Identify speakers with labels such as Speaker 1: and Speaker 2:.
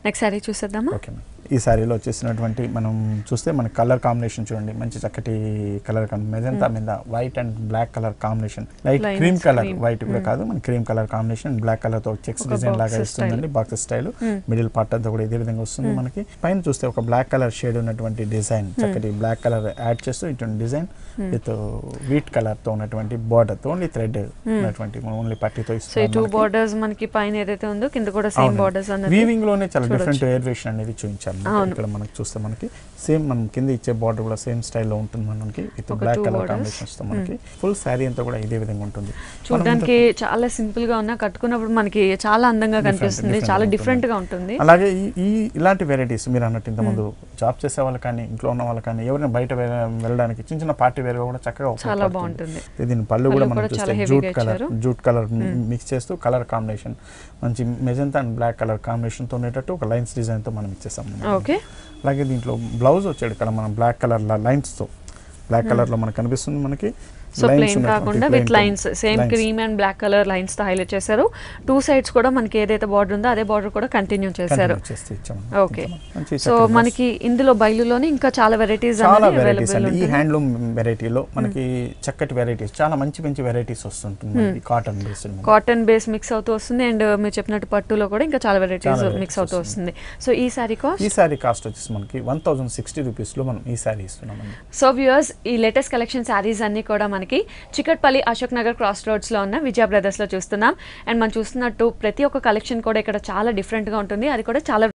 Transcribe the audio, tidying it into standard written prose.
Speaker 1: Next sorry చూసేద్దామా?
Speaker 2: Okay ma'am. ఈ శారీలో వచ్చేసినటువంటి మనం చూస్తే మన కలర్ కాంబినేషన్ చూడండి, మంచి చక్కటి కలర్ మెజంతా మీద white and black colour combination, like cream colour, white కూడా కాదు, మన cream colour combination black colour తో చెక్స్ డిజైన్ లాగా ఇస్తుందండి. బాక్స్ స్టైల్ మిడిల్ పార్ట్ అంతా కూడా ఇదే విధంగా వస్తుంది మనకి. పైన చూస్తే ఒక బ్లాక్ కలర్ షేడ్ ఉన్నటువంటి డిజైన్, చక్కటి బ్లాక్ కలర్ యాడ్ చేస్తూ ఇటువంటి డిజైన్ విత్ వీట్ కలర్ తో ఉన్నటువంటి బార్డర్ తో ఓన్లీ థ్రెడ్ ఉన్నటువంటి ఓన్లీ పట్టీతో ఇస్తుంది.
Speaker 1: టూ బోర్డర్స్ మనకి పైన ఏదైతే ఉందో కింద కూడా సేమ్ బోర్డర్స్ అన్నది
Speaker 2: వీవింగ్ లోనే చాలా డిఫరెంట్ వేరియేషన్ అనేది చూపించారు. ఇక్కడ మనకి చూస్తే మనకి సేమ్ మనం కింద ఇచ్చే బార్డర్ కూడా సేమ్ స్టైల్లో ఉంటుంది మనకి, విత్ బ్లాక్ కలర్ కాంబినేషన్స్ తో మనకి ఫుల్ శారీ అంతా కూడా ఇదే విధంగా ఉంటుంది.
Speaker 1: చూడడానికి చాలా సింపుల్ గా ఉన్నా కట్టుకున్నప్పుడు మనకి చాలా అందంగా కనిపిస్తుంది, చాలా డిఫరెంట్ గా ఉంటుంది.
Speaker 2: అలాగే ఈ ఇలాంటి వెరైటీస్ మీరు అన్నట్టు ఇంతకుముందు జాబ్ చేసే వాళ్ళు కానీ ఇంట్లో ఉన్న వాళ్ళు కానీ ఎవరైనా బయట వెళ్ళడానికి చిన్న చిన్న పార్టీ వేర్ కూడా చక్కగా
Speaker 1: చాలా బాగుంటుంది.
Speaker 2: దీని పళ్ళు కూడా మనం చూస్తే జూట్ కలర్ మిక్స్ చేస్తూ కలర్ కాంబినేషన్ మంచి magenta and black colour combination తో ఉండేటట్టు ఒక లైన్స్ డిజైన్ తో మనం ఇచ్చేసాం.
Speaker 1: ఓకే.
Speaker 2: అలాగే దీంట్లో బ్లౌజ్ వచ్చాడు ఇక్కడ మనం బ్లాక్ కలర్ లైన్స్ తో, బ్లాక్ కలర్ లో మనకు కనిపిస్తుంది మనకి.
Speaker 1: సో ప్లెయిన్ కాకుండా with lines, same cream and black colour lines తో హైలైట్ చేశారు. టూ సైడ్స్ కూడా మనకి ఏదైతే బార్డర్ ఉందో అదే బార్డర్ కూడా కంటిన్యూ చేశారు. ఓకే. సో మనకి ఇందులో బయలులోనే ఇంకా చాలా వెరైటీస్ అవైలబుల్.
Speaker 2: ఈ హ్యాండ్లూమ్ వెరైటీలో మనకి చక్కటి వెరైటీస్, చాలా మంచి మంచి వెరైటీస్ వస్తుంటుంది.
Speaker 1: కాటన్ బేస్ మిక్స్ అవుతూ వస్తుంది అండ్ మీరు చెప్పినట్టు పట్టులో కూడా ఇంకా చాలా వెరైటీస్ మిక్స్ అవుతూ వస్తుంది. సో ఈ సారీ
Speaker 2: కాస్ట్ వచ్చేసి మనకి 1060 రూపీస్ లో మనం ఈ సారీ ఇస్తున్నాం.
Speaker 1: సో వ్యూయర్స్, ఈ లేటెస్ట్ కలెక్షన్ సారీస్ అన్ని కూడా మనకి చికట్పల్లి అశోక్ నగర్ క్రాస్ రోడ్స్ లో ఉన్న విజయ బ్రదర్స్ లో చూస్తున్నాం. అండ్ మనం చూస్తున్నట్టు ప్రతి ఒక్క కలెక్షన్ కూడా ఇక్కడ చాలా డిఫరెంట్ గా ఉంటుంది, అది కూడా చాలా